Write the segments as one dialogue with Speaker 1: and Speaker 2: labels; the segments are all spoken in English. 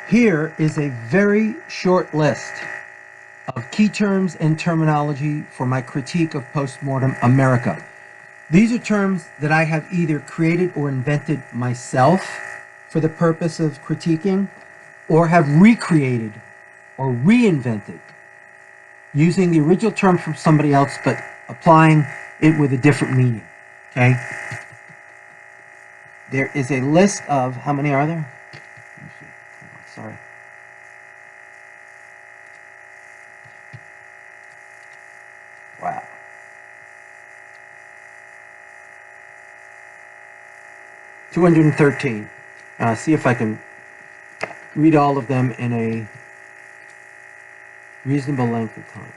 Speaker 1: Here is a very short list of key terms and terminology for my critique of postmortem America. These are terms that I have either created or invented myself for the purpose of critiquing, or have recreated or reinvented using the original term from somebody else but applying it with a different meaning. Okay? There is a list of, how many are there? Let me see. Hold on, sorry. Wow. $213. See if I can read all of them in a reasonable length of time.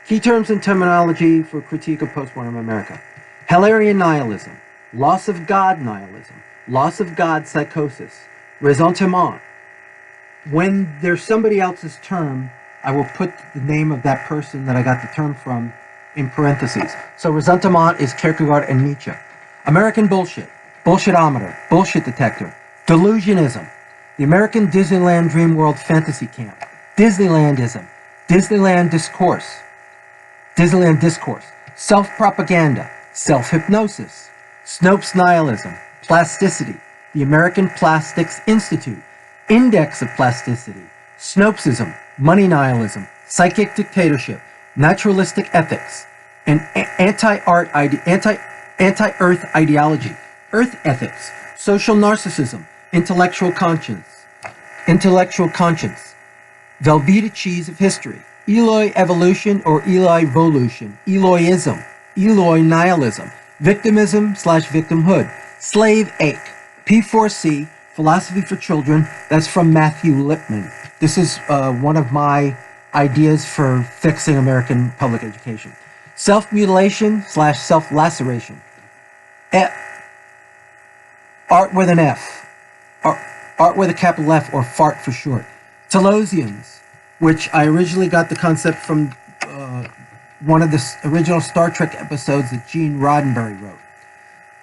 Speaker 1: Key terms and terminology for critique of postmodern America. Hellerian nihilism, loss of God nihilism, loss of God psychosis, ressentiment. When there's somebody else's term, I will put the name of that person that I got the term from in parentheses. So ressentiment is Kierkegaard and Nietzsche. American bullshit, bullshitometer, bullshit detector, delusionism, the American Disneyland Dream World Fantasy Camp, Disneylandism, Disneyland discourse, self-propaganda, self-hypnosis, Snopes nihilism, plasticity, the American Plastics Institute, index of plasticity, Snopesism, money nihilism, psychic dictatorship, naturalistic ethics, and anti-earth ideology, earth ethics, social narcissism, intellectual conscience, Velveeta cheese of history, Eloi evolution or Eli volution, Eloism, Eloi nihilism, victimism/victimhood, slave ache, P4C, philosophy for children. That's from Matthew Lipman. This is one of my ideas for fixing American public education. Self-mutilation/self-laceration, art with an F, art with a capital F, or fart for short. Telosians, which I originally got the concept from one of the original Star Trek episodes that Gene Roddenberry wrote.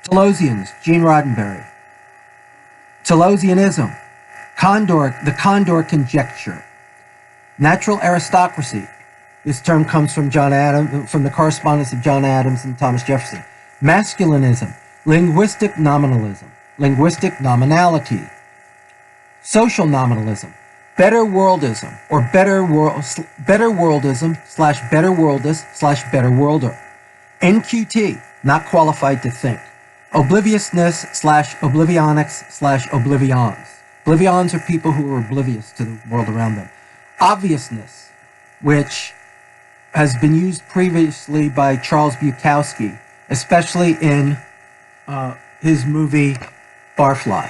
Speaker 1: Telosians, Gene Roddenberry. Telosianism, the Condor conjecture. Natural aristocracy. This term comes from from the correspondence of John Adams and Thomas Jefferson. Masculinism, linguistic nominalism, linguistic nominality. Social nominalism, better worldism, or better worldism/better worldist/better worlder. NQT, not qualified to think. Obliviousness/oblivionics/oblivions. Oblivions are people who are oblivious to the world around them. Obviousness, which has been used previously by Charles Bukowski, especially in his movie Barfly.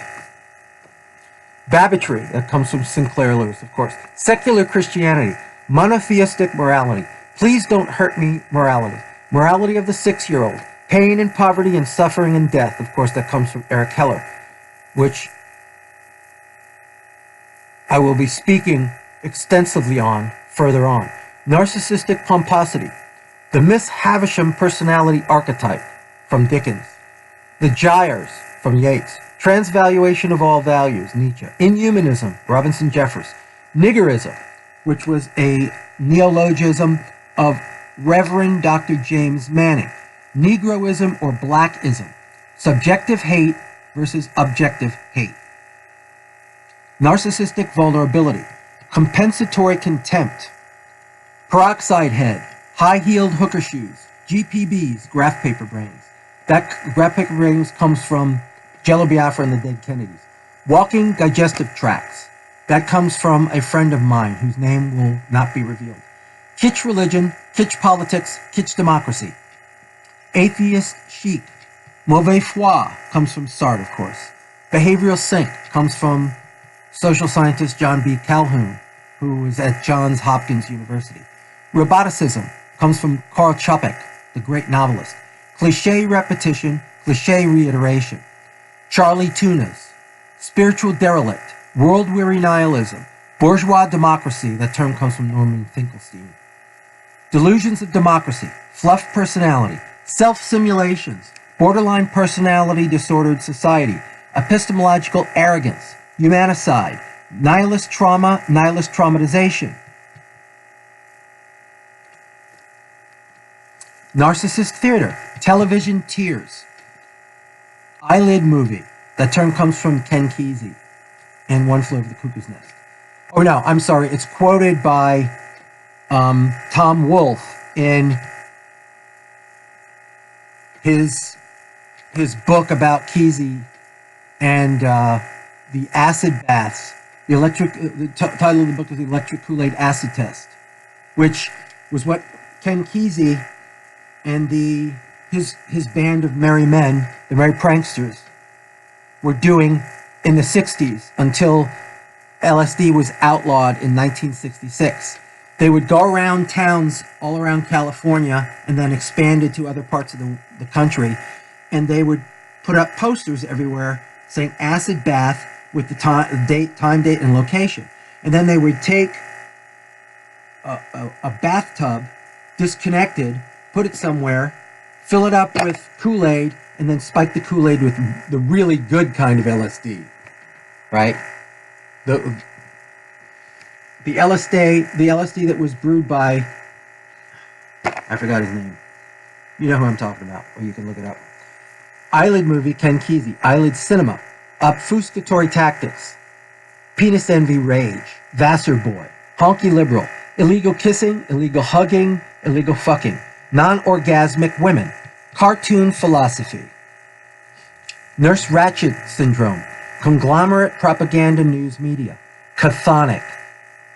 Speaker 1: Babbitry, that comes from Sinclair Lewis, of course. Secular Christianity, monotheistic morality, please don't hurt me morality, morality of the 6-year-old, pain and poverty and suffering and death, of course, that comes from Eric Heller, which I will be speaking extensively on further on. Narcissistic pomposity, the Miss Havisham personality archetype from Dickens, the gyres from Yeats, transvaluation of all values, Nietzsche, inhumanism, Robinson Jeffers, niggerism, which was a neologism of Reverend Dr. James Manning, Negroism or Blackism, subjective hate versus objective hate, narcissistic vulnerability, compensatory contempt, peroxide head, high-heeled hooker shoes, GPBs, graph paper brains. That graph paper brains comes from Jello Biafra and the Dead Kennedys. Walking digestive tracts. That comes from a friend of mine whose name will not be revealed. Kitsch religion, kitsch politics, kitsch democracy. Atheist chic. Mauvaise foi comes from Sartre, of course. Behavioral sink comes from social scientist John B. Calhoun, who was at Johns Hopkins University. Roboticism comes from Karl Čapek, the great novelist. Cliché repetition, cliché reiteration. Charlie Tunas, spiritual derelict, world-weary nihilism, bourgeois democracy, that term comes from Norman Finkelstein. Delusions of democracy, fluff personality, self-simulations, borderline personality disordered society, epistemological arrogance, humanicide, nihilist trauma, nihilist traumatization, narcissist theater, television tears, eyelid movie. That term comes from Ken Kesey in One Flew Over the Cuckoo's Nest. Oh no, I'm sorry. It's quoted by Tom Wolfe in his book about Kesey and the acid baths. The title of the book is The Electric Kool-Aid Acid Test, which was what Ken Kesey and his band of merry men, the Merry Pranksters, were doing in the 60s until LSD was outlawed in 1966. They would go around towns all around California and then expanded to other parts of the country, and they would put up posters everywhere saying acid bath with the time, date, and location. And then they would take a bathtub, disconnected, put it somewhere, fill it up with Kool-Aid, and then spike the Kool-Aid with the really good kind of LSD, right? The LSD that was brewed by, I forgot his name. You know who I'm talking about, or you can look it up. Eyelid movie, Ken Kesey. Eyelid cinema, obfuscatory tactics, penis envy rage, Vassar boy, honky liberal, illegal kissing, illegal hugging, illegal fucking, non-orgasmic women, cartoon philosophy, Nurse Ratched syndrome, conglomerate propaganda news media, chthonic,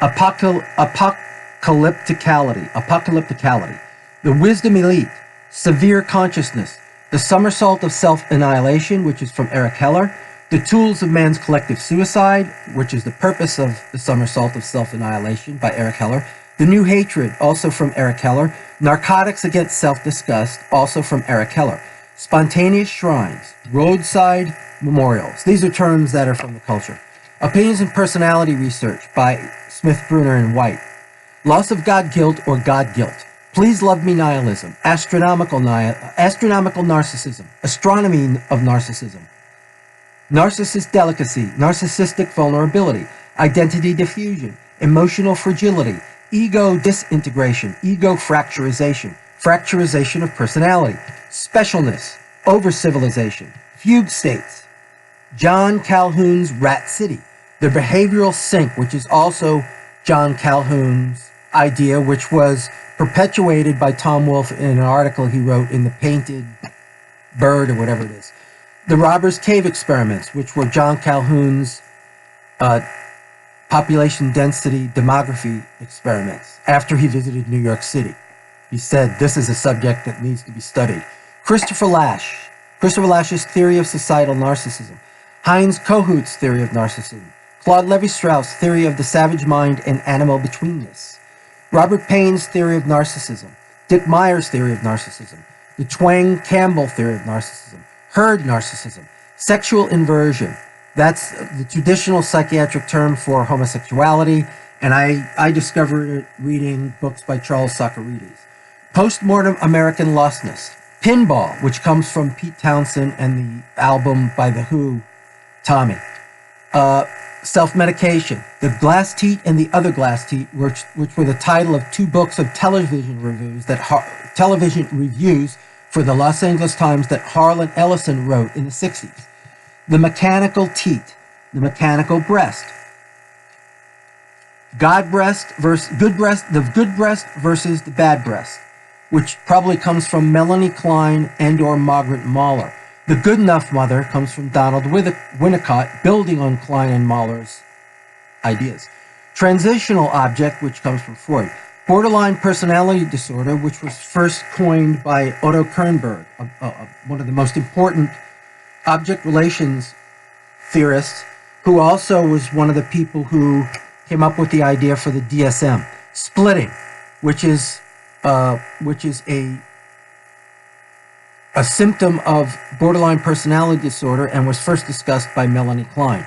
Speaker 1: apocalypticality, the wisdom elite, severe consciousness, the somersault of self-annihilation, which is from Eric Heller, the tools of man's collective suicide, which is the purpose of the somersault of self-annihilation by Eric Heller, the new hatred, also from Eric Heller, narcotics against self-disgust, also from Eric Heller, spontaneous shrines, roadside memorials. These are terms that are from the culture. Opinions and personality research by Smith, Bruner, and White. Loss of God guilt or God guilt. Please love me nihilism. Astronomical narcissism. Astronomy of narcissism. Narcissist delicacy. Narcissistic vulnerability. Identity diffusion. Emotional fragility. Ego disintegration. Ego fracturization. Fracturization of personality. Specialness. Over-civilization. Fugue states. John Calhoun's Rat City. The behavioral sink, which is also John Calhoun's idea, which was perpetuated by Tom Wolfe in an article he wrote in The Painted Bird or whatever it is. The Robbers Cave experiments, which were John Calhoun's population density demography experiments after he visited New York City. He said, this is a subject that needs to be studied. Christopher Lash's theory of societal narcissism. Heinz Kohut's theory of narcissism. Claude Levi-Strauss' theory of the savage mind and animal betweenness. Robert Payne's theory of narcissism. Dick Meyer's theory of narcissism. The Twang-Campbell theory of narcissism. Herd narcissism. Sexual inversion. That's the traditional psychiatric term for homosexuality, and I discovered it reading books by Charles Socarides. Postmortem American lostness. Pinball, which comes from Pete Townsend and the album by The Who, Tommy. Self-medication. The Glass Teat and the Other Glass Teat, which were the title of two books of television reviews for the Los Angeles Times that Harlan Ellison wrote in the 60s. The Mechanical Teat. The Mechanical Breast. Good breast versus the bad breast, which probably comes from Melanie Klein and or Margaret Mahler. The Good Enough Mother comes from Donald Winnicott, building on Klein and Mahler's ideas. Transitional object, which comes from Freud. Borderline personality disorder, which was first coined by Otto Kernberg, one of the most important object relations theorists, who also was one of the people who came up with the idea for the DSM. Splitting, which is a symptom of borderline personality disorder and was first discussed by Melanie Klein.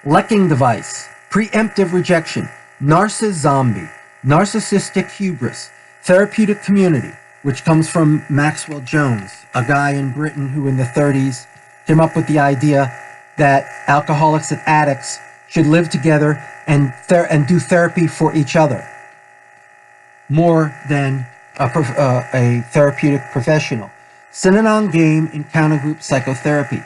Speaker 1: Lecking device, preemptive rejection, narcissozombie, narcissistic hubris, therapeutic community, which comes from Maxwell Jones, a guy in Britain who in the 30s came up with the idea that alcoholics and addicts should live together and do therapy for each other more than a therapeutic professional. Synanon game encounter group psychotherapy.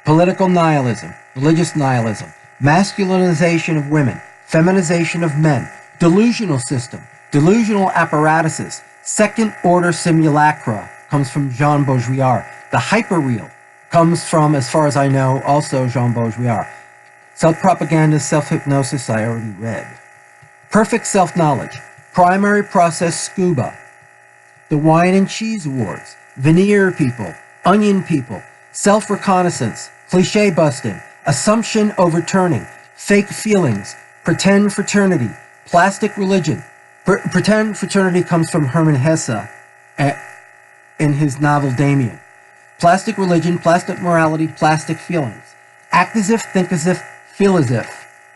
Speaker 1: Political nihilism, religious nihilism, masculinization of women, feminization of men, delusional system, delusional apparatuses, second-order simulacra comes from Jean Baudrillard. The hyperreal comes from, as far as I know, also Jean Baudrillard. Self-propaganda, self-hypnosis, I already read. Perfect self-knowledge, primary process scuba, the wine and cheese wars, veneer people, onion people, self-reconnaissance, cliche busting, assumption overturning, fake feelings, pretend fraternity, plastic religion. Pretend fraternity comes from Hermann Hesse in his novel Damien. Plastic religion, plastic morality, plastic feelings. Act as if, think as if, feel as if.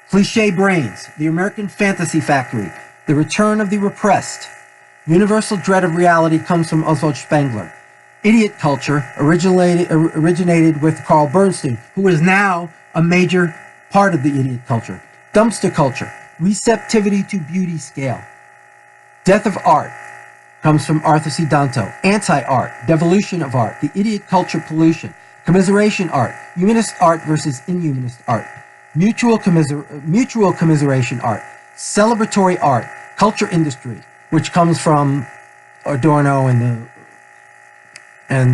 Speaker 1: Cliche brains, the American fantasy factory, the return of the repressed. Universal dread of reality comes from Oswald Spengler. Idiot culture originated with Carl Bernstein, who is now a major part of the idiot culture. Dumpster culture, receptivity to beauty scale. Death of art comes from Arthur C. Danto. Anti-art, devolution of art, the idiot culture pollution. Commiseration art, humanist art versus inhumanist art. Mutual commiseration art. Celebratory art, culture industry, which comes from Adorno and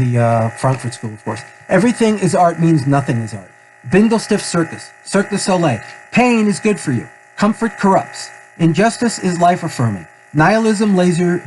Speaker 1: the Frankfurt School, of course. Everything is art means nothing is art. Bindlestiff circus, Cirque du Soleil. Pain is good for you. Comfort corrupts. Injustice is life-affirming. Nihilism laser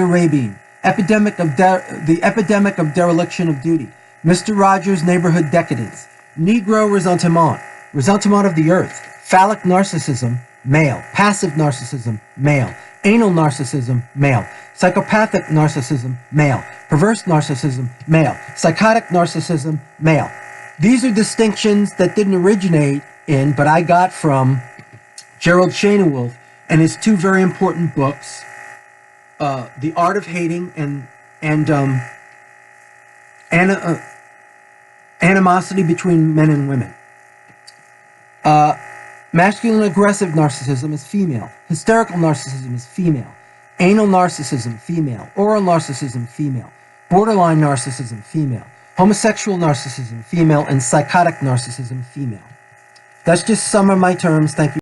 Speaker 1: ray beam. The epidemic of dereliction of duty. Mr. Rogers' neighborhood decadence. Negro ressentiment. Ressentiment of the earth. Phallic narcissism, male. Passive narcissism, male. Anal narcissism, male. Psychopathic narcissism, male. Perverse narcissism, male. Psychotic narcissism, male. These are distinctions that didn't originate in, but I got from Gerald Schoenewolf and his two very important books, The Art of Hating and Animosity Between Men and Women. Masculine aggressive narcissism is female. Hysterical narcissism is female. Anal narcissism, female. Oral narcissism, female. Borderline narcissism, female. Homosexual narcissism, female. And psychotic narcissism, female. That's just some of my terms. Thank you.